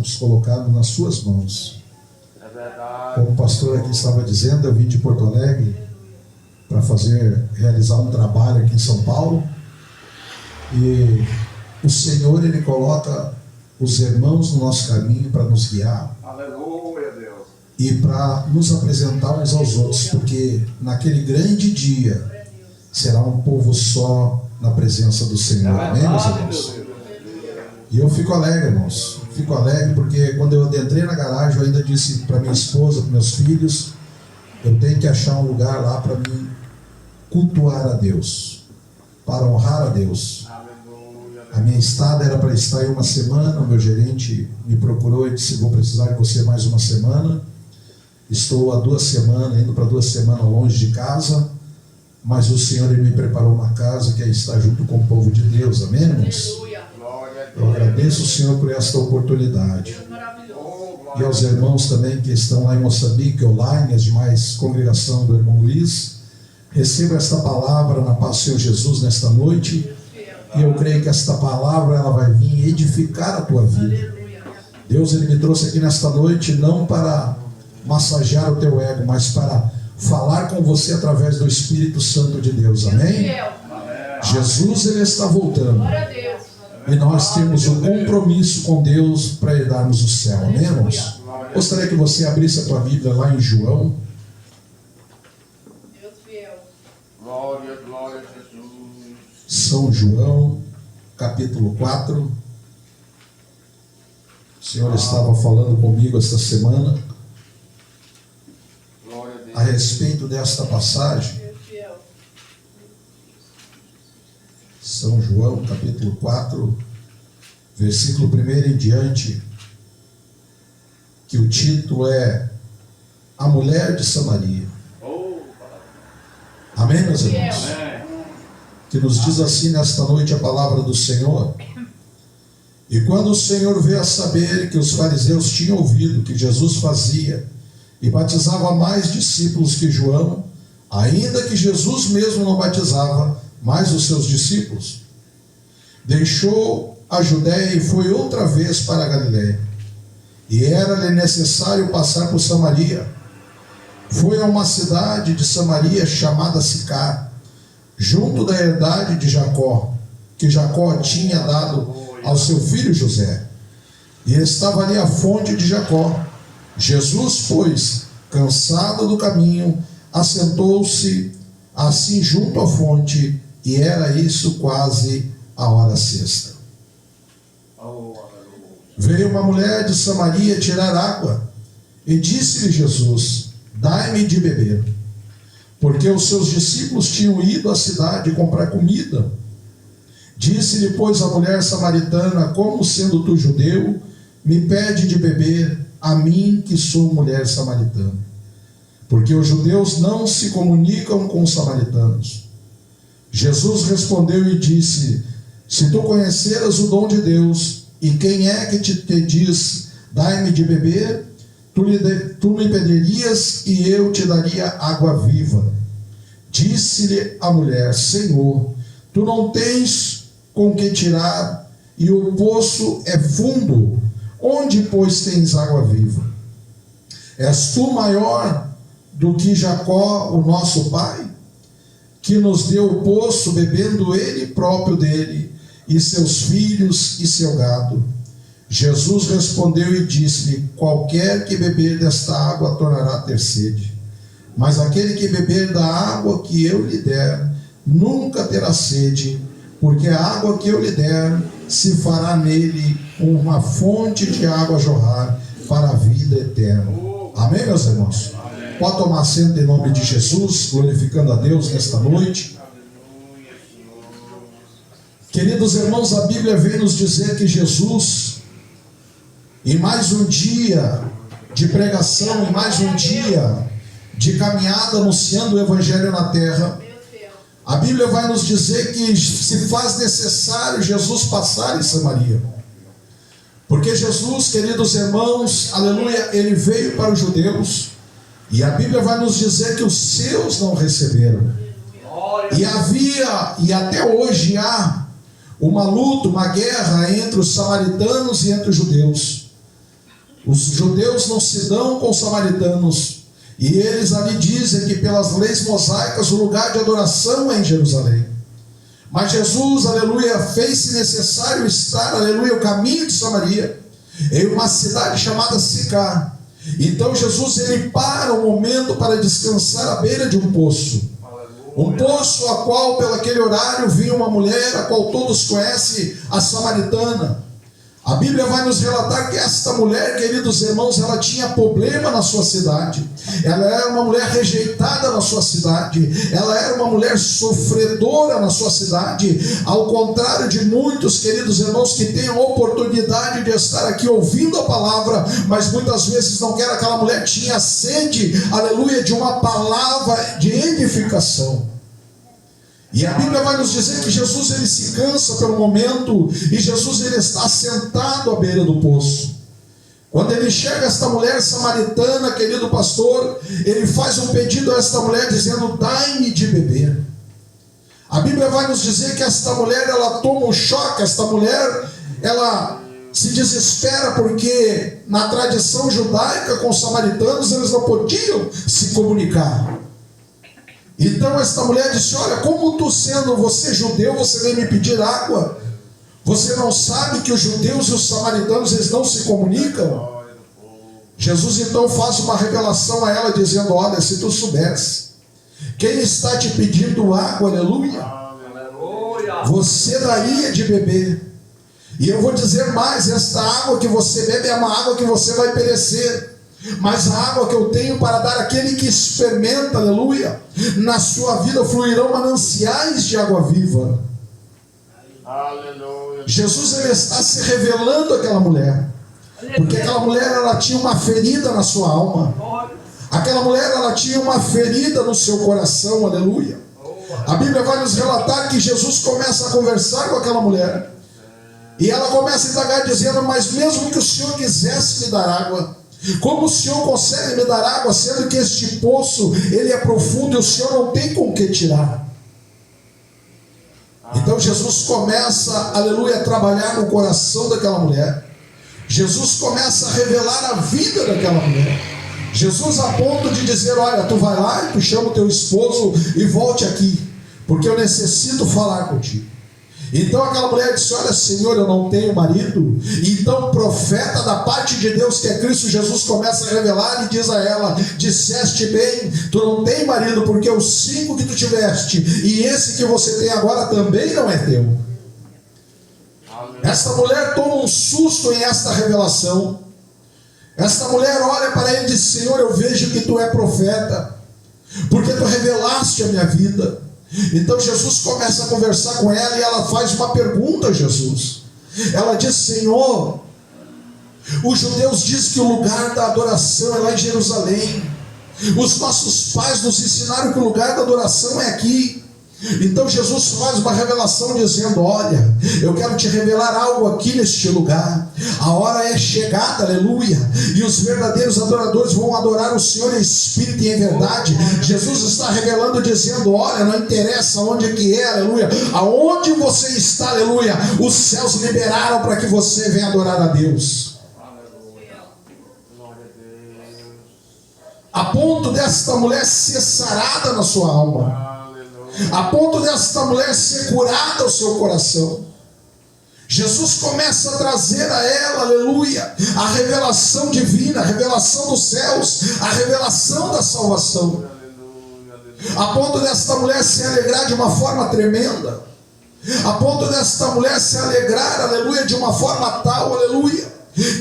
estamos colocando nas suas mãos. Como o pastor aqui estava dizendo, eu vim de Porto Alegre para realizar um trabalho aqui em São Paulo, e o Senhor, Ele coloca os irmãos no nosso caminho para nos guiar. Aleluia, Deus. E para nos apresentar uns aos outros, porque naquele grande dia será um povo só na presença do Senhor. Amém, meus irmãos? E eu fico alegre, irmãos. Fico alegre porque quando eu entrei na garagem, eu ainda disse para minha esposa, para meus filhos, eu tenho que achar um lugar lá para mim cultuar a Deus, para honrar a Deus. A minha estada era para estar em uma semana. O meu gerente me procurou e disse: vou precisar de você mais uma semana. Estou há 2 semanas, indo para 2 semanas longe de casa, mas o Senhor, Ele me preparou uma casa que é estar junto com o povo de Deus. Amém, irmãos? Eu agradeço o Senhor por esta oportunidade. E aos irmãos também que estão lá em Moçambique, online, as demais congregações do irmão Luiz, receba esta palavra na paz do Senhor Jesus nesta noite. E eu creio que esta palavra ela vai vir edificar a tua vida. Deus, Ele me trouxe aqui nesta noite não para massagear o teu ego, mas para falar com você através do Espírito Santo de Deus. Amém? Jesus, Ele está voltando. E nós temos um compromisso com Deus para herdarmos o céu. Amém, irmãos? Gostaria que você abrisse a tua Bíblia lá em João. Glória, glória a Jesus. São João, capítulo 4. O Senhor estava falando comigo esta semana a respeito desta passagem. São João, capítulo 4, versículo 1 em diante, que o título é A Mulher de Samaria. Amém, meus irmãos? Que nos diz assim nesta noite a palavra do Senhor. E quando o Senhor veio a saber que os fariseus tinham ouvido que Jesus fazia e batizava mais discípulos que João, ainda que Jesus mesmo não batizava mais os seus discípulos, deixou a Judéia e foi outra vez para a Galiléia. E era-lhe necessário passar por Samaria. Foi a uma cidade de Samaria chamada Sicar, junto da herdade de Jacó, que Jacó tinha dado ao seu filho José. E estava ali a fonte de Jacó. Jesus, pois, cansado do caminho, assentou-se assim junto à fonte, e era isso quase a hora sexta. Veio uma mulher de Samaria tirar água, e disse-lhe Jesus: dai-me de beber. Porque os seus discípulos tinham ido à cidade comprar comida. Disse-lhe, pois, a mulher samaritana: como sendo tu judeu, me pede de beber, a mim que sou mulher samaritana? Porque os judeus não se comunicam com os samaritanos. Jesus respondeu e disse: se tu conheceras o dom de Deus, e quem é que te diz, dai-me de beber, tu me pedirias e eu te daria água viva. Disse-lhe a mulher: Senhor, tu não tens com que tirar, e o poço é fundo. Onde, pois, tens água viva? És tu maior do que Jacó, o nosso pai, que nos deu o poço, bebendo ele próprio dele, e seus filhos e seu gado? Jesus respondeu e disse-lhe: qualquer que beber desta água tornará a ter sede, mas aquele que beber da água que eu lhe der nunca terá sede, porque a água que eu lhe der se fará nele uma fonte de água a jorrar para a vida eterna. Amém, meus irmãos? Pode tomar assento em nome de Jesus, glorificando a Deus nesta noite. Queridos irmãos, a Bíblia vem nos dizer que Jesus, em mais um dia de pregação, em mais um dia de caminhada anunciando o Evangelho na terra, a Bíblia vai nos dizer que se faz necessário Jesus passar em Samaria. Porque Jesus, queridos irmãos, aleluia, ele veio para os judeus, e a Bíblia vai nos dizer que os seus não receberam. E havia, e até hoje há, uma luta, uma guerra entre os samaritanos e entre os judeus. Os judeus não se dão com os samaritanos. E eles ali dizem que pelas leis mosaicas o lugar de adoração é em Jerusalém. Mas Jesus, aleluia, fez-se necessário estar, aleluia, o caminho de Samaria, em uma cidade chamada Sicar. Então Jesus, ele para um momento para descansar à beira de um poço. Um poço a qual, pelo aquele horário, vinha uma mulher, a qual todos conhecem, a samaritana. A Bíblia vai nos relatar que esta mulher, queridos irmãos, ela tinha problema na sua cidade. Ela era uma mulher rejeitada na sua cidade. Ela era uma mulher sofredora na sua cidade. Ao contrário de muitos, queridos irmãos, que têm a oportunidade de estar aqui ouvindo a palavra, mas muitas vezes não quer. Aquela mulher tinha sede, aleluia, de uma palavra de edificação. E a Bíblia vai nos dizer que Jesus, ele se cansa pelo momento, e Jesus, ele está sentado à beira do poço. Quando ele chega a esta mulher samaritana, querido pastor, ele faz um pedido a esta mulher dizendo: dai-me de beber. A Bíblia vai nos dizer que esta mulher, ela toma um choque. Esta mulher, ela se desespera, porque na tradição judaica com os samaritanos eles não podiam se comunicar. Então esta mulher disse: olha, como tu, sendo você judeu, você vem me pedir água? Você não sabe que os judeus e os samaritanos, eles não se comunicam? Jesus então faz uma revelação a ela, dizendo: olha, se tu soubesse quem está te pedindo água, aleluia, você daria de beber. E eu vou dizer mais: esta água que você bebe é uma água que você vai perecer. Mas a água que eu tenho para dar àquele que experimenta, aleluia, na sua vida fluirão mananciais de água viva. Aleluia. Jesus, ele está se revelando àquela mulher, porque aquela mulher, ela tinha uma ferida na sua alma. Aquela mulher, ela tinha uma ferida no seu coração, aleluia. A Bíblia vai nos relatar que Jesus começa a conversar com aquela mulher, e ela começa a indagar, dizendo: mas mesmo que o Senhor quisesse me dar água, como o Senhor consegue me dar água, sendo que este poço, ele é profundo e o Senhor não tem com que tirar? Então Jesus começa, aleluia, a trabalhar no coração daquela mulher. Jesus começa a revelar a vida daquela mulher. Jesus, a ponto de dizer: olha, tu vai lá e tu chama o teu esposo e volte aqui, porque eu necessito falar contigo. Então aquela mulher disse: olha, Senhor, eu não tenho marido. Então o profeta da parte de Deus, que é Cristo Jesus, começa a revelar e diz a ela: disseste bem, tu não tem marido, porque os 5 que tu tiveste e esse que você tem agora também não é teu. Esta mulher toma um susto em esta revelação. Esta mulher olha para ele e diz: Senhor, eu vejo que tu é profeta, porque tu revelaste a minha vida. Então Jesus começa a conversar com ela, e ela faz uma pergunta a Jesus. Ela diz: Senhor, os judeus dizem que o lugar da adoração é lá em Jerusalém. Os nossos pais nos ensinaram que o lugar da adoração é aqui. Então Jesus faz uma revelação dizendo: olha, eu quero te revelar algo aqui neste lugar. A hora é chegada, aleluia, e os verdadeiros adoradores vão adorar o Senhor em espírito e em verdade. Jesus está revelando, dizendo: olha, não interessa onde que é, aleluia, aonde você está, aleluia, os céus liberaram para que você venha adorar a Deus. A ponto desta mulher ser sarada na sua alma, a ponto desta mulher ser curada ao seu coração. Jesus começa a trazer a ela, aleluia, a revelação divina, a revelação dos céus, a revelação da salvação, a ponto desta mulher se alegrar de uma forma tremenda, a ponto desta mulher se alegrar, aleluia, de uma forma tal, aleluia,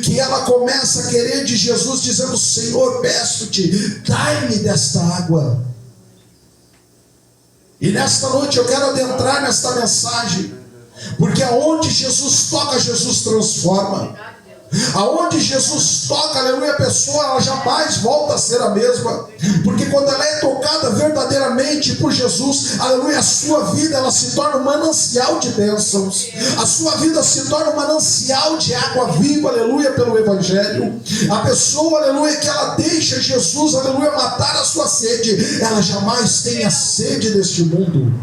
que ela começa a querer de Jesus, dizendo: Senhor, peço-te, dai-me desta água. E nesta noite eu quero adentrar nesta mensagem, porque aonde Jesus toca, Jesus transforma. Aonde Jesus toca, aleluia, a pessoa, ela jamais volta a ser a mesma, porque quando ela é tocada verdadeiramente por Jesus, aleluia, a sua vida, ela se torna um manancial de bênçãos, a sua vida se torna um manancial de água viva, aleluia, pelo Evangelho. A pessoa, aleluia, que ela deixa Jesus, aleluia, matar a sua sede, ela jamais tem a sede deste mundo.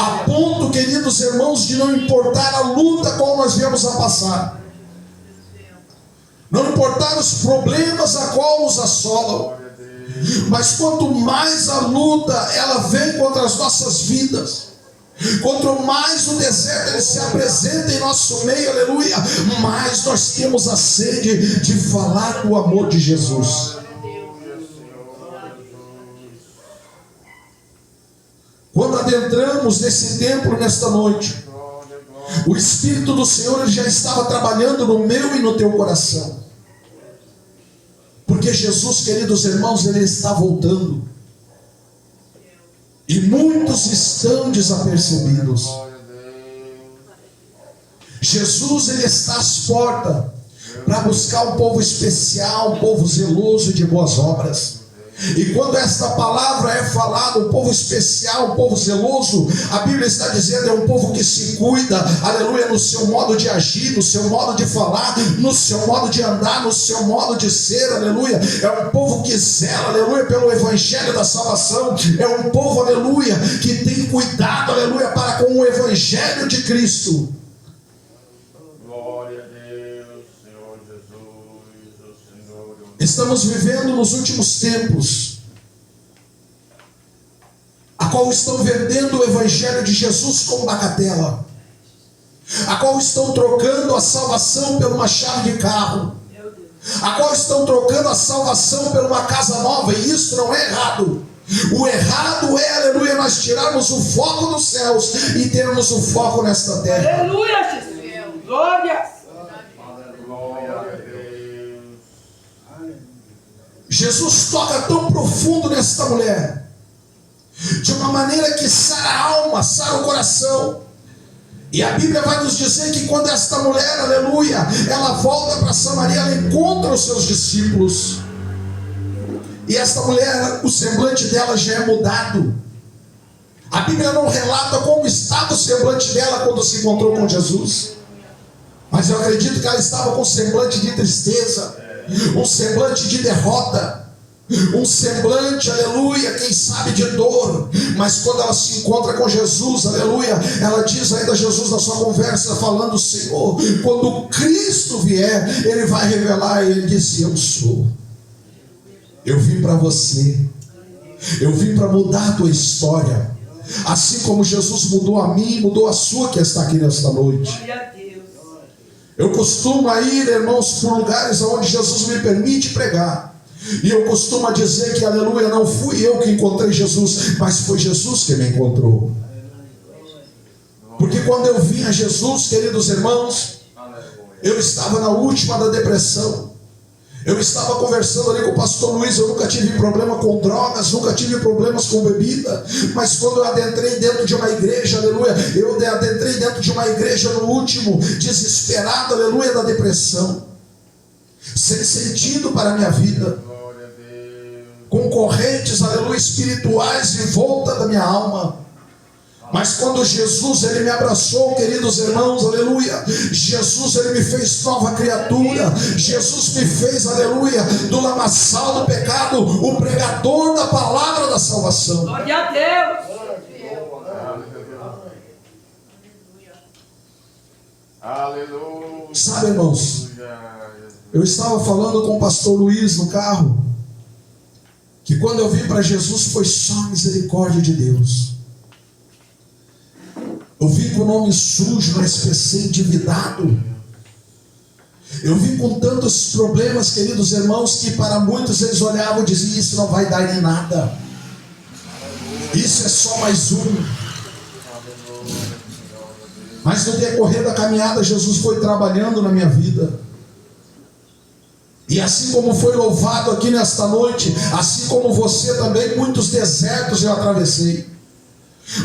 A ponto, queridos irmãos, de não importar a luta qual nós viemos a passar, não importar os problemas a qual nos assolam, mas quanto mais a luta ela vem contra as nossas vidas, quanto mais o deserto ele se apresenta em nosso meio, aleluia, mais nós temos a sede de falar do amor de Jesus. Quando adentramos nesse templo nesta noite, o Espírito do Senhor ele já estava trabalhando no meu e no teu coração. Porque Jesus, queridos irmãos, ele está voltando. E muitos estão desapercebidos. Jesus, ele está às portas para buscar um povo especial, um povo zeloso de boas obras. E quando esta palavra é falada, um povo especial, um povo zeloso, a Bíblia está dizendo, é um povo que se cuida, aleluia, no seu modo de agir, no seu modo de falar, no seu modo de andar, no seu modo de ser, aleluia. É um povo que zela, aleluia, pelo evangelho da salvação. É um povo, aleluia, que tem cuidado, aleluia, para com o evangelho de Cristo. Estamos vivendo nos últimos tempos, a qual estão vendendo o evangelho de Jesus como bagatela, a qual estão trocando a salvação por uma chave de carro, a qual estão trocando a salvação por uma casa nova, e isso não é errado. O errado é, aleluia, nós tirarmos o foco dos céus e termos o foco nesta terra. Aleluia, Jesus. Glória. Jesus toca tão profundo nesta mulher, de uma maneira que sara a alma, sara o coração. E a Bíblia vai nos dizer que quando esta mulher, aleluia, ela volta para Samaria, ela encontra os seus discípulos. E esta mulher, o semblante dela já é mudado. A Bíblia não relata como estava o semblante dela quando se encontrou com Jesus, mas eu acredito que ela estava com um semblante de tristeza, um semblante de derrota, um semblante, aleluia, quem sabe de dor. Mas quando ela se encontra com Jesus, aleluia, ela diz ainda a Jesus na sua conversa, falando: Senhor, quando Cristo vier, Ele vai revelar. E Ele disse: eu sou. Eu vim para você, eu vim para mudar a tua história, assim como Jesus mudou a mim, mudou a sua que está aqui nesta noite. Eu costumo ir, irmãos, por lugares onde Jesus me permite pregar, e eu costumo dizer que, aleluia, não fui eu que encontrei Jesus, mas foi Jesus que me encontrou. Porque quando eu vim a Jesus, queridos irmãos, eu estava na última da depressão. Eu estava conversando ali com o pastor Luiz. Eu nunca tive problema com drogas, nunca tive problemas com bebida, mas quando eu adentrei dentro de uma igreja, aleluia, eu adentrei dentro de uma igreja no último, desesperado, aleluia, da depressão, sem sentido para a minha vida, com correntes, aleluia, espirituais em volta da minha alma. Mas quando Jesus, Ele me abraçou, queridos irmãos, aleluia, Jesus, Ele me fez nova criatura. Jesus me fez, aleluia, do lamaçal do pecado, o pregador da palavra da salvação. Glória a Deus. Aleluia. Sabe, irmãos, eu estava falando com o pastor Luiz no carro, que quando eu vim para Jesus foi só a misericórdia de Deus. Eu vim com o nome sujo no SPC, endividado. Eu vim com tantos problemas, queridos irmãos, que para muitos eles olhavam e diziam: isso não vai dar em nada, isso é só mais um. Mas no decorrer da caminhada, Jesus foi trabalhando na minha vida. E assim como foi louvado aqui nesta noite, assim como você também, muitos desertos eu atravessei.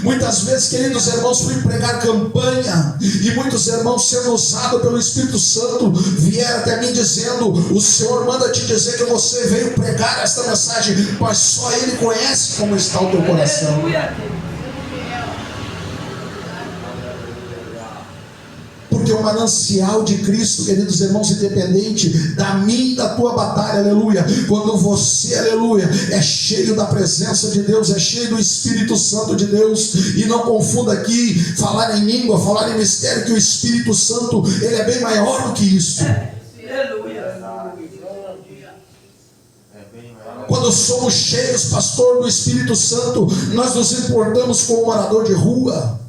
Muitas vezes, queridos irmãos, fui pregar campanha, e muitos irmãos, sendo usados pelo Espírito Santo, vieram até mim dizendo: o Senhor manda te dizer que você veio pregar esta mensagem, mas só Ele conhece como está o teu coração. Porque o manancial de Cristo, queridos irmãos, independente da minha e da tua batalha, aleluia. Quando você, aleluia, é cheio da presença de Deus, é cheio do Espírito Santo de Deus, e não confunda aqui falar em língua, falar em mistério, que o Espírito Santo, ele é bem maior do que isso. Quando somos cheios, pastor, do Espírito Santo, nós nos importamos com um morador de rua.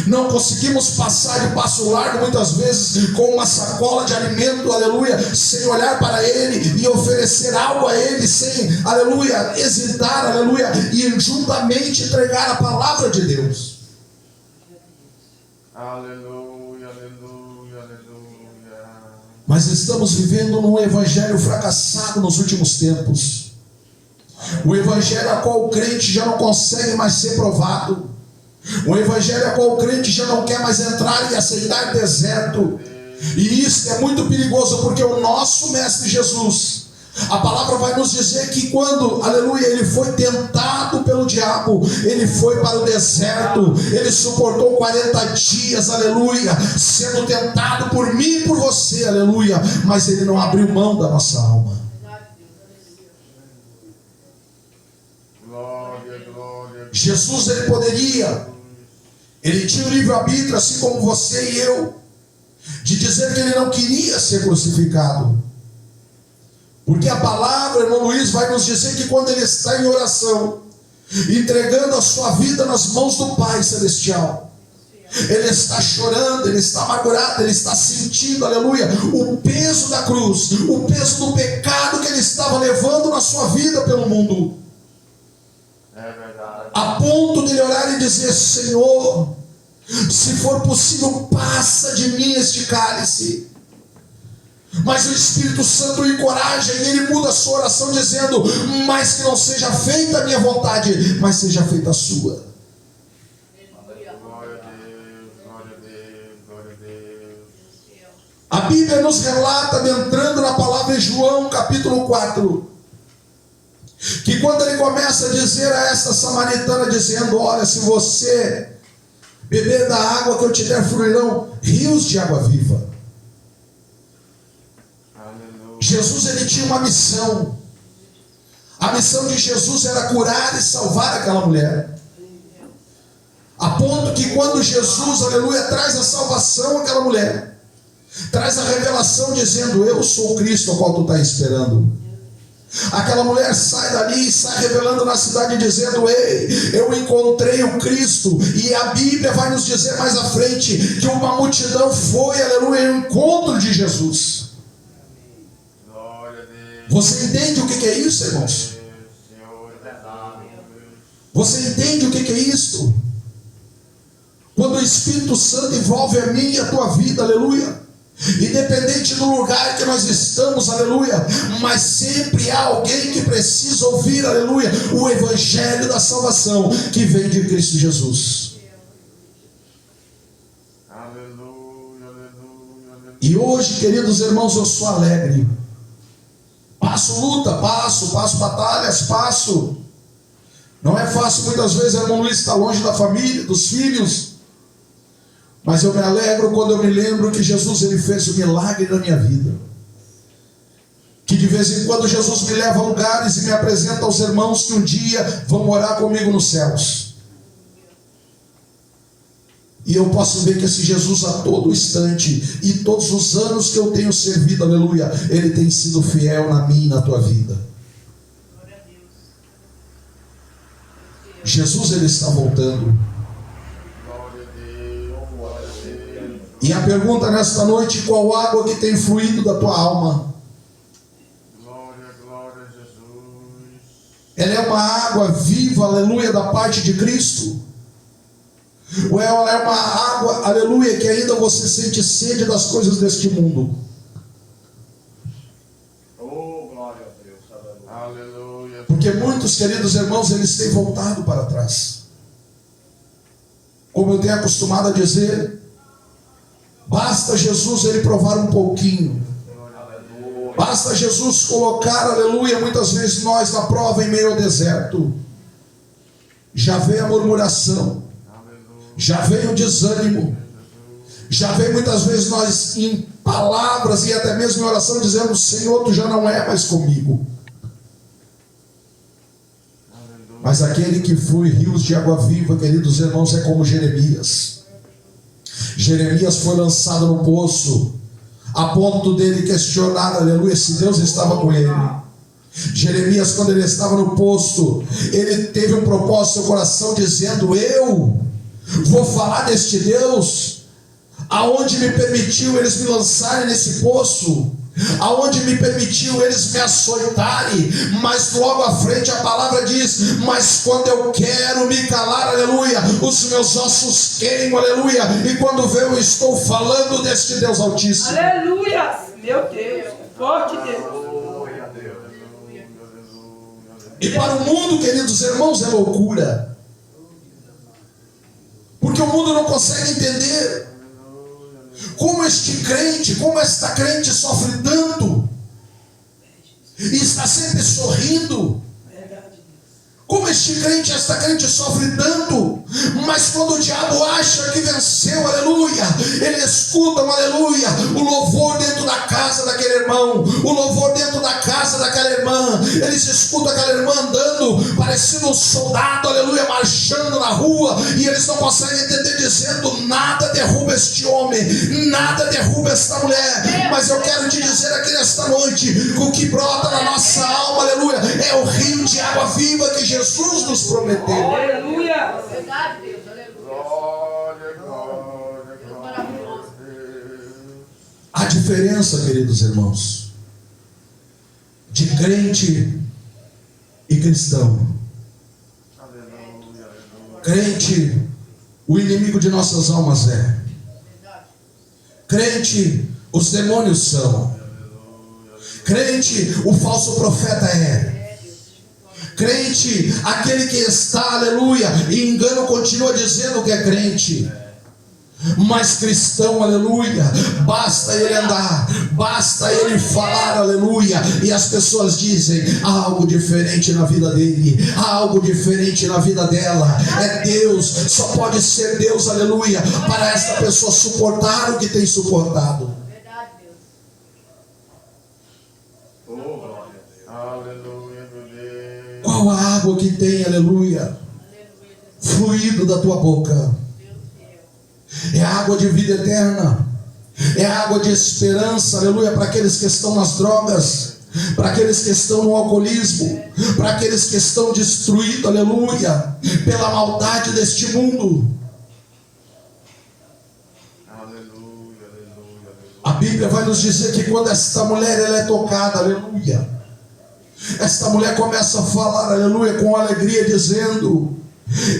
Não conseguimos passar de passo largo muitas vezes com uma sacola de alimento, aleluia, sem olhar para ele e oferecer algo a ele, sem, aleluia, hesitar, aleluia, e juntamente entregar a palavra de Deus. Aleluia, aleluia, aleluia. Mas estamos vivendo num evangelho fracassado nos últimos tempos. O evangelho a qual o crente já não consegue mais ser provado. O evangelho a qual o crente já não quer mais entrar e aceitar deserto. E isso é muito perigoso, porque o nosso mestre Jesus, a palavra vai nos dizer que quando, aleluia, ele foi tentado pelo diabo, ele foi para o deserto, ele suportou 40 dias, aleluia, sendo tentado por mim e por você, aleluia, mas ele não abriu mão da nossa alma. Jesus, ele poderia, ele tinha o livre-arbítrio, assim como você e eu, de dizer que ele não queria ser crucificado. Porque a palavra, irmão Luiz, vai nos dizer que quando ele está em oração, entregando a sua vida nas mãos do Pai Celestial, ele está chorando, ele está amargurado, ele está sentindo, aleluia, o peso da cruz, o peso do pecado que ele estava levando na sua vida pelo mundo. É verdade. A ponto de ele orar e dizer: Senhor, se for possível, passa de mim este cálice. Mas o Espírito Santo o encoraja e ele muda a sua oração dizendo: mas que não seja feita a minha vontade, mas seja feita a sua. Glória a Deus, glória a Deus, glória a Deus. A Bíblia nos relata, adentrando na palavra em João capítulo 4, que quando ele começa a dizer a esta samaritana, dizendo: olha, se você beber da água que eu te der, fluirão rios de água viva. Jesus, ele tinha uma missão. A missão de Jesus era curar e salvar aquela mulher. A ponto que quando Jesus, aleluia, traz a salvação àquela mulher, traz a revelação dizendo: eu sou o Cristo ao qual tu estás esperando. Aquela mulher sai dali e sai revelando na cidade dizendo: ei, eu encontrei o Cristo. E a Bíblia vai nos dizer mais à frente que uma multidão foi, aleluia, ao encontro de Jesus. Você entende o que é isso, irmãos? Você entende o que é isso? Quando o Espírito Santo envolve a mim e a tua vida, aleluia, independente do lugar que nós estamos, aleluia, mas sempre há alguém que precisa ouvir, aleluia, o evangelho da salvação que vem de Cristo Jesus. Aleluia, aleluia, aleluia. E hoje, queridos irmãos, eu sou alegre. Passo luta, passo batalhas, passo. Não é fácil muitas vezes, irmão Luiz, estar longe da família, dos filhos. Mas eu me alegro quando eu me lembro que Jesus, ele fez o milagre na minha vida. Que de vez em quando Jesus me leva a lugares e me apresenta aos irmãos que um dia vão morar comigo nos céus. E eu posso ver que esse Jesus a todo instante, e todos os anos que eu tenho servido, aleluia, ele tem sido fiel na minha e na tua vida. Jesus, ele está voltando. Glória a Deus, glória a Deus. E a pergunta nesta noite: qual água que tem fluído da tua alma? Glória, glória a Jesus. Ela é uma água viva, aleluia, da parte de Cristo? Ou ela é uma água, aleluia, que ainda você sente sede das coisas deste mundo? Oh, glória a Deus. Aleluia. Porque muitos, queridos irmãos, eles têm voltado para trás. Como eu tenho acostumado a dizer, basta Jesus ele provar um pouquinho. Basta Jesus colocar, aleluia, muitas vezes nós na prova em meio ao deserto. Já vem a murmuração. Já vem o desânimo, Já vem muitas vezes nós em palavras e até mesmo em oração dizendo: Senhor, tu já não é mais comigo. Mas aquele que flui rios de água viva, queridos irmãos, é como Jeremias. Jeremias foi lançado no poço, a ponto dele questionar, aleluia, se Deus estava com ele. Jeremias, quando ele estava no poço, ele teve um propósito no seu coração, dizendo: eu vou falar deste Deus, aonde me permitiu eles me lançarem nesse poço, aonde me permitiu eles me açoitarem, mas logo à frente a palavra diz: mas quando eu quero me calar, aleluia, os meus ossos queimam, aleluia, e quando vê eu estou falando deste Deus Altíssimo. Aleluia. Meu Deus. Forte Deus. E para o mundo, queridos irmãos, é loucura, porque o mundo não consegue entender como este crente, como esta crente sofre tanto e está sempre sorrindo. Como este crente, esta crente sofre tanto, mas quando o diabo acha que venceu, aleluia, ele escuta, aleluia, o louvor dentro da casa daquele irmão, o louvor dentro da casa daquela irmã, eles escutam aquela irmã andando, parecendo um soldado, aleluia, marchando na rua, e eles não conseguem entender, dizendo: nada derruba este homem, nada derruba esta mulher. Mas eu quero te dizer aqui nesta noite, que o que brota na nossa alma, aleluia, é o rio de água viva que Jesus nos prometeu. Aleluia. Verdade, Deus. Aleluia. Glória, glória, Deus maravilhoso. A diferença, queridos irmãos, de crente e cristão. Aleluia, aleluia. Crente, o inimigo de nossas almas é. Crente, os demônios são. Crente, o falso profeta é. Crente, aquele que está, aleluia, e engano continua dizendo que é crente. Mas cristão, aleluia, basta ele andar, basta ele falar, aleluia, e as pessoas dizem: há algo diferente na vida dele, há algo diferente na vida dela. É Deus, só pode ser Deus, aleluia, para esta pessoa suportar o que tem suportado. Verdade, Deus. Oh, glória a Deus. Aleluia, meu Deus. Qual a água que tem, aleluia, fluído da tua boca? É água de vida eterna, é água de esperança, aleluia, para aqueles que estão nas drogas, para aqueles que estão no alcoolismo, para aqueles que estão destruídos, aleluia, pela maldade deste mundo. Aleluia, aleluia, A Bíblia vai nos dizer que quando esta mulher ela é tocada, aleluia, esta mulher começa a falar, aleluia, com alegria, dizendo: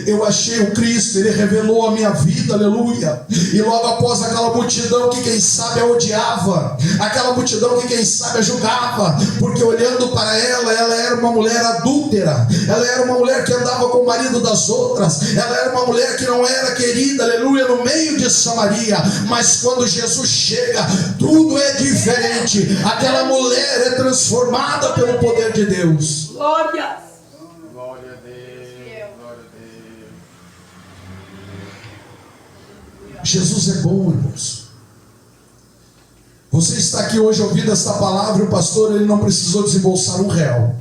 eu achei o Cristo, Ele revelou a minha vida, aleluia. E logo após aquela multidão que quem sabe a odiava, aquela multidão que quem sabe a julgava, porque olhando para ela, ela era uma mulher adúltera, ela era uma mulher que andava com o marido das outras, ela era uma mulher que não era querida, aleluia, no meio de Samaria. Mas quando Jesus chega, tudo é diferente. Aquela mulher é transformada pelo poder de Deus. Glória. glória a Deus, glória a Deus. Jesus é bom, irmãos. Você está aqui hoje ouvindo esta palavra, e o pastor ele não precisou desembolsar R$1,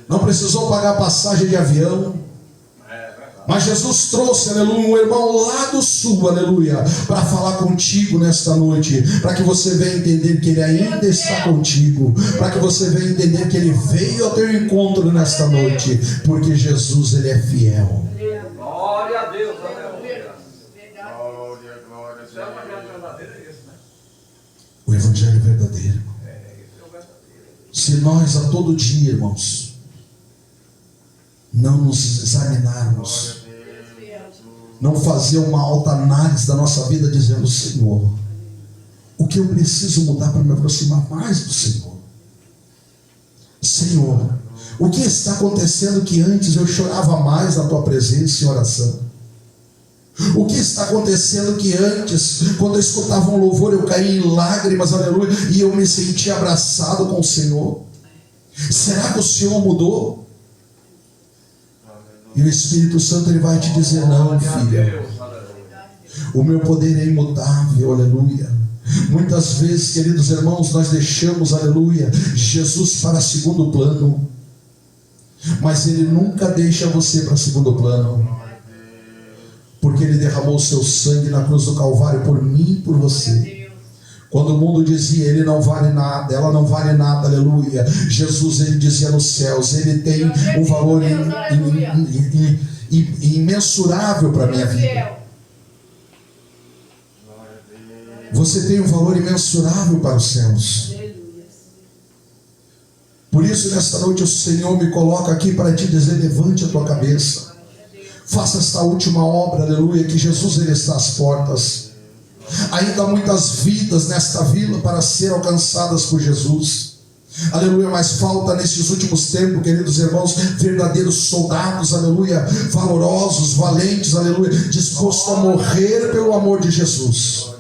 não precisou pagar passagem de avião, mas Jesus trouxe, aleluia, um irmão lá do sul, aleluia, para falar contigo nesta noite, para que você venha entender que Ele ainda está contigo, para que você venha entender que Ele veio ao teu encontro nesta noite, porque Jesus, Ele é fiel. Glória a Deus, aleluia. Glória, glória a Deus. O Evangelho verdadeiro. Se nós a todo dia, irmãos, não nos examinarmos, não fazer uma autoanálise da nossa vida, dizendo: Senhor, o que eu preciso mudar para me aproximar mais do Senhor? Senhor, o que está acontecendo que antes eu chorava mais na tua presença em oração? O que está acontecendo que antes, quando eu escutava um louvor, eu caía em lágrimas, aleluia, e eu me sentia abraçado com o Senhor? Será que o Senhor mudou? E o Espírito Santo ele vai te dizer: não, filha. O meu poder é imutável, aleluia. Muitas vezes, queridos irmãos, nós deixamos, aleluia, Jesus para segundo plano. Mas Ele nunca deixa você para segundo plano. Porque Ele derramou o seu sangue na cruz do Calvário por mim e por você. Quando o mundo dizia, Ele não vale nada, ela não vale nada, aleluia. Jesus, Ele dizia nos céus, Ele tem um valor imensurável para a minha vida. Você tem um valor imensurável para os céus. Por isso, nesta noite, o Senhor me coloca aqui para te dizer: levante a tua cabeça. Faça esta última obra, aleluia, que Jesus, Ele está às portas. Ainda há muitas vidas nesta vila para ser alcançadas por Jesus. Aleluia, mas falta nesses últimos tempos, queridos irmãos, verdadeiros soldados, aleluia, valorosos, valentes, aleluia, dispostos a morrer pelo amor de Jesus.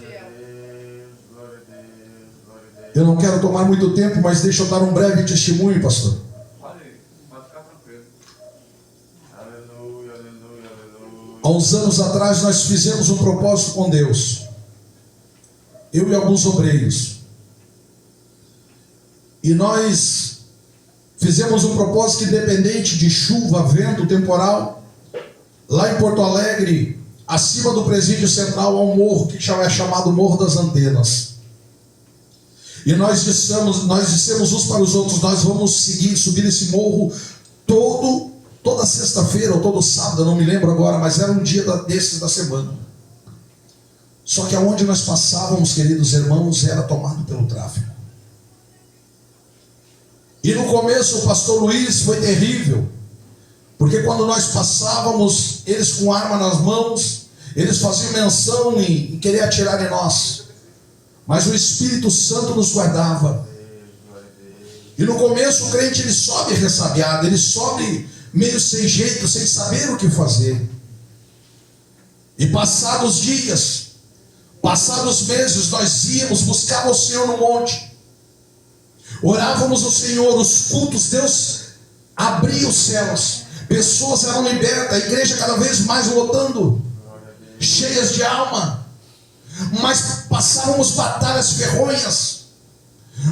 Eu não quero tomar muito tempo, mas deixa eu dar um breve testemunho, pastor. Pode ficar tranquilo. Aleluia, aleluia, aleluia. Há uns anos atrás nós fizemos um propósito com Deus. Eu e alguns obreiros. E nós fizemos um propósito que, independente de chuva, vento, temporal, lá em Porto Alegre, acima do presídio central, há um morro que é chamado Morro das Antenas. E nós dissemos uns para os outros: nós vamos subir esse morro toda sexta-feira ou todo sábado, eu não me lembro agora, mas era um dia desses da semana. Só que aonde nós passávamos, queridos irmãos, era tomado pelo tráfico. E no começo o pastor Luiz foi terrível, porque quando nós passávamos, eles com arma nas mãos, eles faziam menção em querer atirar em nós. Mas o Espírito Santo nos guardava. E no começo o crente, ele sobe ressabiado, ele sobe meio sem jeito, sem saber o que fazer. E passados dias, passados meses, nós íamos buscar o Senhor no monte. Orávamos ao Senhor, os cultos, Deus abria os céus. Pessoas eram libertas, a igreja cada vez mais lotando, cheias de alma. Mas passávamos batalhas ferronhas.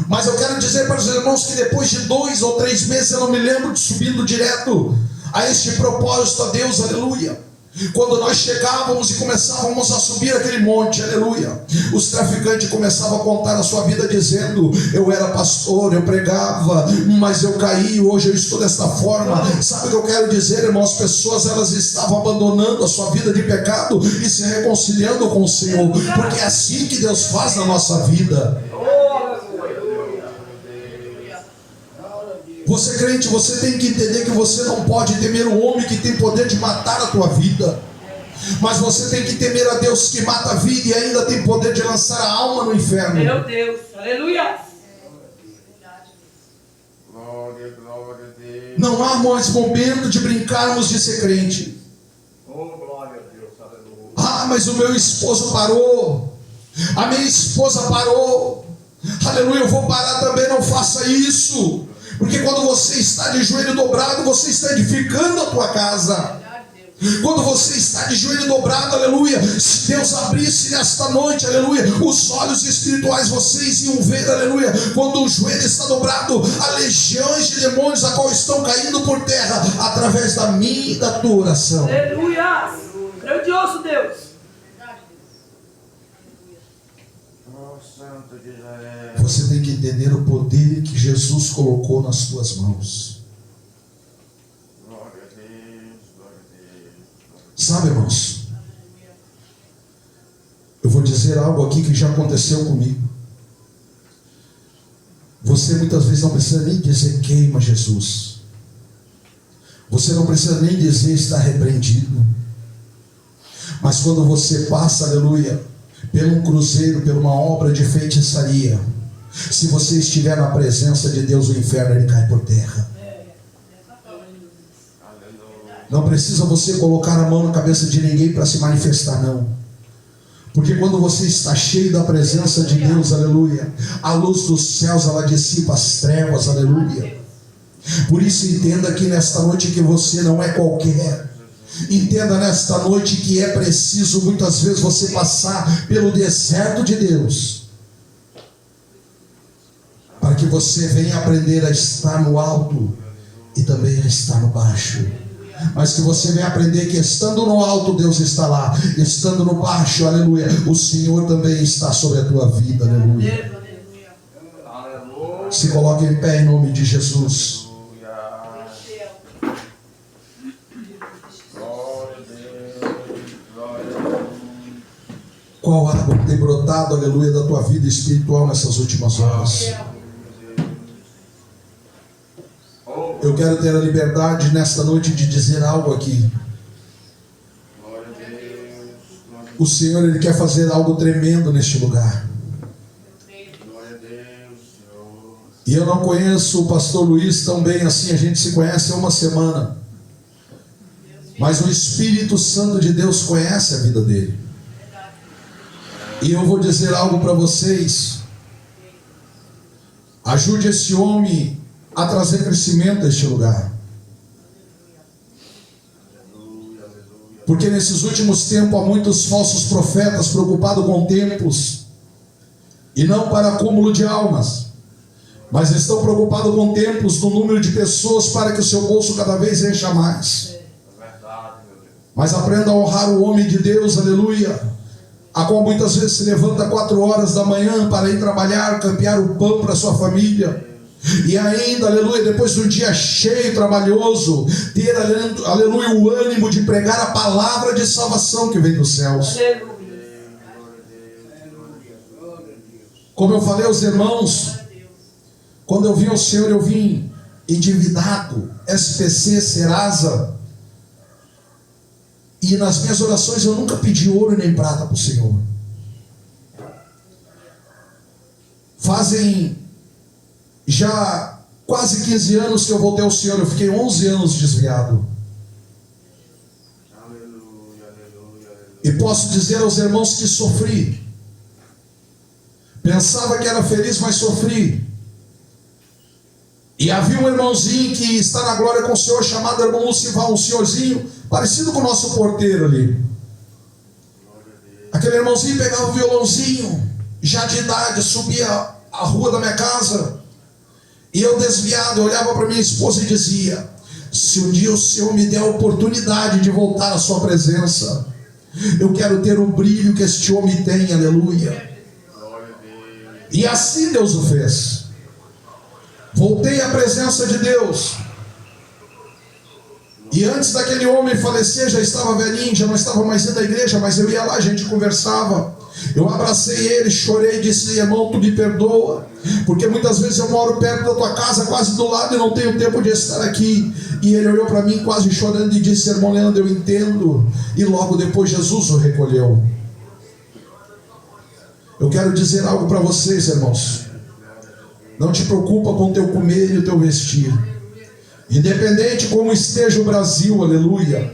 Mas eu quero dizer para os irmãos que depois de 2 ou 3 meses, eu não me lembro de subindo direto a este propósito a Deus, aleluia. Quando nós chegávamos e começávamos a subir aquele monte, aleluia, os traficantes começavam a contar a sua vida dizendo: eu era pastor, eu pregava, mas eu caí, hoje eu estou desta forma. Sabe o que eu quero dizer, irmãos? As pessoas, elas estavam abandonando a sua vida de pecado e se reconciliando com o Senhor, porque é assim que Deus faz na nossa vida. Você crente, você tem que entender que você não pode temer o homem que tem poder de matar a tua vida, mas você tem que temer a Deus que mata a vida e ainda tem poder de lançar a alma no inferno. Meu Deus, aleluia. Glória, glória a Deus. Não há mais momento de brincarmos de ser crente. Oh, glória a Deus, aleluia. Ah, mas o meu esposo parou, a minha esposa parou, aleluia, eu vou parar também. Não faça isso. Porque quando você está de joelho dobrado, você está edificando a tua casa. Quando você está de joelho dobrado, aleluia, se Deus abrisse nesta noite, aleluia, os olhos espirituais, vocês iam ver, aleluia, quando o joelho está dobrado, há legiões de demônios a qual estão caindo por terra, através da minha e da tua oração. Aleluia. Grandioso Deus. Oh, Santo de Israel. Você tem que entender o poder que Jesus colocou nas tuas mãos. Glória a Deus, glória a Deus. Sabe, irmãos, eu vou dizer algo aqui que já aconteceu comigo. Você muitas vezes não precisa nem dizer queima Jesus. Você não precisa nem dizer está repreendido. Mas quando você passa, aleluia, por um cruzeiro, por uma obra de feitiçaria, se você estiver na presença de Deus, o inferno ele cai por terra. Não precisa você colocar a mão na cabeça de ninguém para se manifestar, não. Porque quando você está cheio da presença de Deus, aleluia, a luz dos céus, ela dissipa as trevas, aleluia. Por isso entenda aqui nesta noite que você não é qualquer. Entenda nesta noite que é preciso muitas vezes você passar pelo deserto de Deus, para que você venha aprender a estar no alto e também a estar no baixo. Mas que você venha aprender que estando no alto Deus está lá, estando no baixo, aleluia, o Senhor também está sobre a tua vida, aleluia. Se coloque em pé em nome de Jesus. Qual água tem brotado, aleluia, da tua vida espiritual nessas últimas horas? Eu quero ter a liberdade nesta noite de dizer algo aqui. O Senhor, Ele quer fazer algo tremendo neste lugar. E eu não conheço o pastor Luiz tão bem assim, a gente se conhece há uma semana. Mas o Espírito Santo de Deus conhece a vida dele. E eu vou dizer algo para vocês. Ajude esse homem a trazer crescimento a este lugar. Porque nesses últimos tempos há muitos falsos profetas preocupados com tempos, e não para acúmulo de almas, mas estão preocupados com tempos, no número de pessoas, para que o seu bolso cada vez encha mais. Mas aprenda a honrar o homem de Deus, aleluia, a qual muitas vezes se levanta 4 horas da manhã para ir trabalhar, campear o pão para sua família, e ainda, aleluia, depois de um dia cheio, trabalhoso, ter, aleluia, o ânimo de pregar a palavra de salvação que vem dos céus. Como eu falei aos irmãos, quando eu vim ao Senhor, eu vim endividado, SPC, Serasa. E nas minhas orações eu nunca pedi ouro nem prata para o Senhor. Fazem já quase 15 anos que eu voltei ao Senhor. Eu fiquei 11 anos desviado. E posso dizer aos irmãos que sofri. Pensava que era feliz, mas sofri. E havia um irmãozinho que está na glória com o Senhor, chamado irmão Lucival, um senhorzinho parecido com o nosso porteiro ali. Aquele irmãozinho pegava o violãozinho, já de idade, subia a rua da minha casa, e eu desviado, eu olhava para minha esposa e dizia: se um dia o Senhor me der a oportunidade de voltar à sua presença, eu quero ter o brilho que este homem tem, aleluia. E assim Deus o fez. Voltei à presença de Deus. E antes daquele homem falecer, já estava velhinho, já não estava mais indo à igreja, mas eu ia lá, a gente conversava. Eu abracei ele, chorei e disse: irmão, tu me perdoa, porque muitas vezes eu moro perto da tua casa, quase do lado, e não tenho tempo de estar aqui. E ele olhou para mim quase chorando e disse: irmão Leandro, eu entendo. E logo depois Jesus o recolheu. Eu quero dizer algo para vocês, irmãos. Não te preocupa com o teu comer e o teu vestir. Independente como esteja o Brasil, aleluia.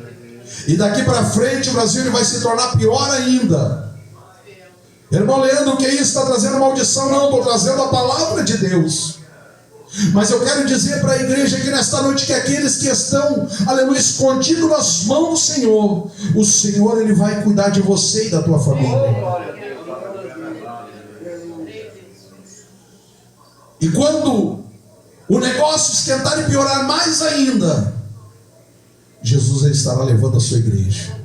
E daqui para frente o Brasil ele vai se tornar pior ainda. Irmão Leandro, o que é isso? Está trazendo maldição? Não, estou trazendo a palavra de Deus. Mas eu quero dizer para a igreja aqui nesta noite que aqueles que estão, aleluia, escondidos nas mãos do Senhor, o Senhor ele vai cuidar de você e da tua família. E quando o negócio esquentar e piorar mais ainda, Jesus estará levando a sua igreja.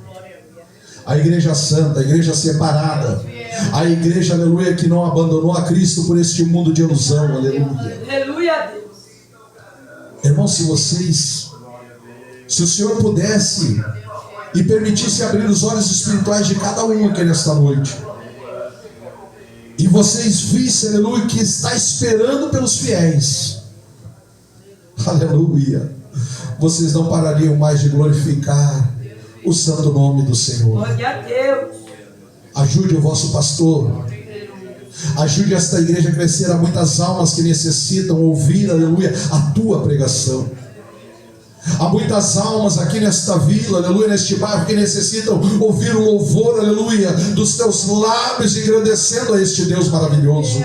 A igreja santa, a igreja separada, a igreja, aleluia, que não abandonou a Cristo por este mundo de ilusão, aleluia. Aleluia a Deus. Irmãos, se o Senhor pudesse e permitisse abrir os olhos espirituais de cada um aqui nesta noite, e vocês vissem, aleluia, que está esperando pelos fiéis, aleluia, vocês não parariam mais de glorificar o santo nome do Senhor. Glória a Deus. Ajude o vosso pastor, ajude esta igreja a crescer. Há muitas almas que necessitam ouvir, aleluia, a tua pregação. Há muitas almas aqui nesta vila, aleluia, neste bairro, que necessitam ouvir o louvor, aleluia, dos teus lábios, engrandecendo a este Deus maravilhoso.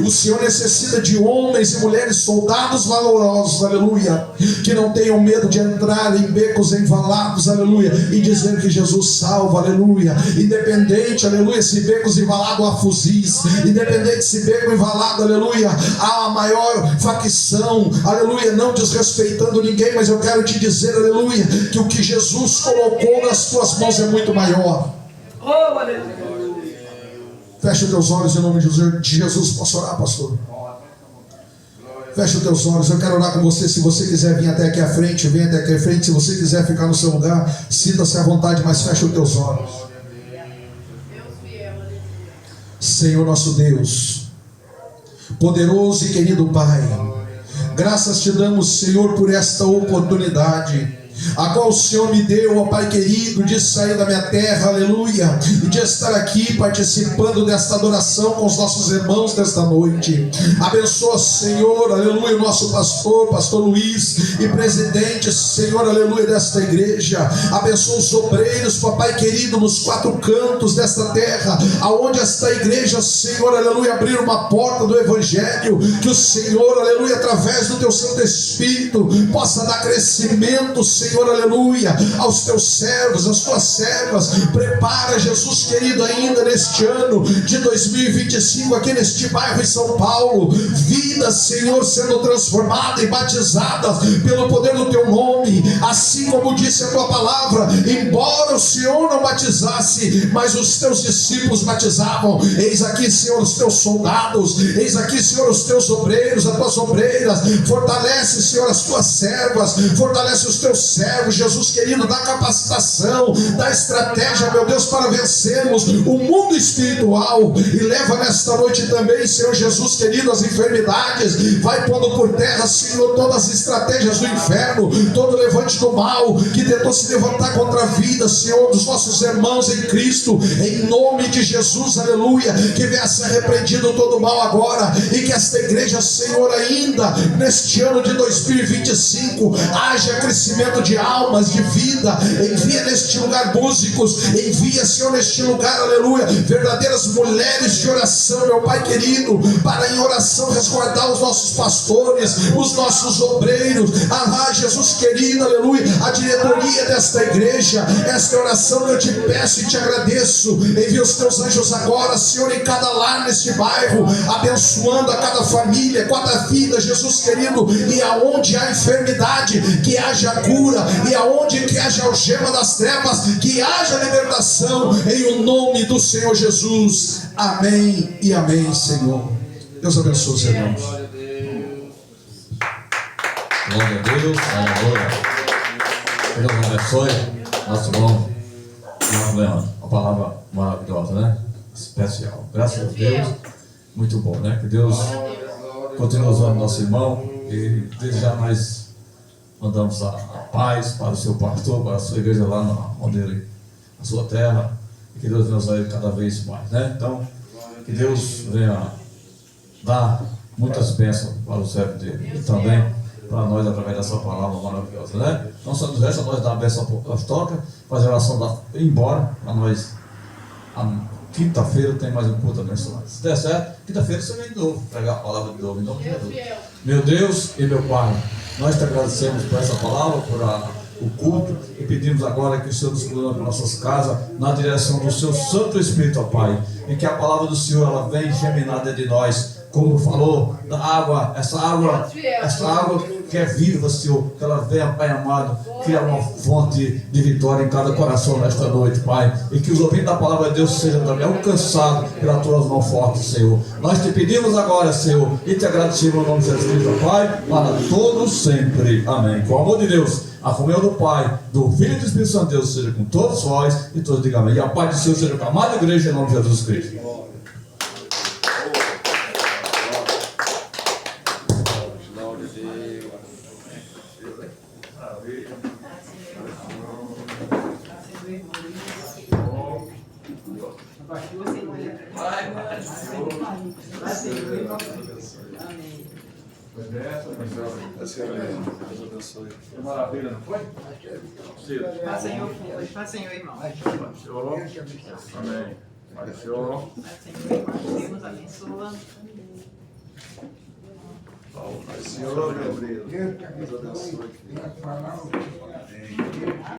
O Senhor necessita de homens e mulheres, soldados valorosos, aleluia, que não tenham medo de entrar em becos envalados, aleluia, e dizer que Jesus salva, aleluia. Independente, aleluia, se becos envalados há fuzis, independente se beco envalado, aleluia, há a maior facção, aleluia, não desrespeitando ninguém, mas eu quero te dizer, aleluia, que o que Jesus colocou nas tuas mãos é muito maior. Oh, aleluia. Fecha os teus olhos em nome de Jesus. Posso orar, pastor? Fecha os teus olhos. Eu quero orar com você. Se você quiser vir até aqui à frente, venha até aqui à frente. Se você quiser ficar no seu lugar, sinta-se à vontade, mas fecha os teus olhos. Senhor nosso Deus, poderoso e querido Pai, graças te damos, Senhor, por esta oportunidade a qual o Senhor me deu, ó Pai querido, de sair da minha terra, aleluia, e de estar aqui participando desta adoração com os nossos irmãos desta noite. Abençoa, Senhor, aleluia, o nosso pastor Luiz, e presidente, Senhor, aleluia, desta igreja. Abençoa os obreiros, papai querido, nos quatro cantos desta terra, aonde esta igreja, Senhor, aleluia, abrir uma porta do evangelho, que o Senhor, aleluia, através do teu Santo Espírito, possa dar crescimento, Senhor, aleluia, aos teus servos, às tuas servas. Prepara, Jesus querido, ainda neste ano de 2025, aqui neste bairro em São Paulo, vidas, Senhor, sendo transformadas e batizadas pelo poder do teu nome, assim como disse a tua palavra, embora o Senhor não batizasse, mas os teus discípulos batizavam. Eis aqui, Senhor, os teus soldados, eis aqui, Senhor, os teus obreiros, as tuas obreiras. Fortalece, Senhor, as tuas servas, fortalece os teus servos, Jesus querido, dá capacitação, dá estratégia, meu Deus, para vencermos o mundo espiritual, e leva nesta noite também, Senhor Jesus querido, as enfermidades. Vai pondo por terra, Senhor, todas as estratégias do inferno, todo levante do mal que tentou se levantar contra a vida, Senhor, dos nossos irmãos em Cristo, em nome de Jesus, aleluia. Que venha a ser repreendido todo mal agora, e que esta igreja, Senhor, ainda neste ano de 2025 haja crescimento de almas, de vida. Envia neste lugar músicos, envia, Senhor, neste lugar, aleluia, verdadeiras mulheres de oração, meu Pai querido, para em oração resguardar os nossos pastores, os nossos obreiros. Jesus querido, aleluia, a diretoria desta igreja. Esta oração que eu te peço e te agradeço. Envia os teus anjos agora, Senhor, em cada lar neste bairro, abençoando a cada família, cada vida, Jesus querido, e aonde há enfermidade, que haja cura, e aonde que haja algema das trevas, que haja libertação, em o nome do Senhor Jesus. Amém e amém, Senhor. Deus abençoe os irmãos. Glória a Deus, aleluia. Que Deus abençoe nosso irmão Leandro. Uma palavra maravilhosa, né? Especial. Graças a Deus. Muito bom, né? Que Deus continue usando nosso irmão, e desde já nós mandamos a paz para o seu pastor, para a sua igreja lá onde ele, na sua terra, e que Deus venha usar ele cada vez mais, né? Então, que Deus venha dar muitas bênçãos para o servo dele, e também para nós através dessa palavra maravilhosa, né? Não só nos resta nós dar a bênção apostólica, fazer a oração ir embora, para nós. Quinta-feira tem mais um culto abençoado. Se der certo, quinta-feira você vem de novo, pregar a palavra de novo, em nome de Jesus. Meu Deus e meu Pai, nós te agradecemos por essa palavra, por o culto, e pedimos agora que o Senhor nos conduz para nossas casas, na direção do seu Santo Espírito, ó Pai, e que a palavra do Senhor, ela venha germinar dentro de nós, como falou da água, essa água que é viva, Senhor, que ela venha, Pai amado, criar uma fonte de vitória em cada coração nesta noite, Pai, e que os ouvintes da palavra de Deus sejam também alcançados pelas tuas mãos fortes, Senhor. Nós te pedimos agora, Senhor, e te agradecemos no nome de Jesus Cristo, Pai, para todos sempre. Amém. Com o amor de Deus, a comunhão do Pai, do Filho e do Espírito Santo de Deus seja com todos vós, e todos digam amém. E a paz do Senhor seja com a amada igreja em nome de Jesus Cristo. Que maravilha, não foi? Paz, Senhor, paz, Senhor, irmão. Senhor. Amém. Senhor. Paz, Senhor, irmão. Deus nos abençoa. Senhor, meu Deus. Deus abençoe.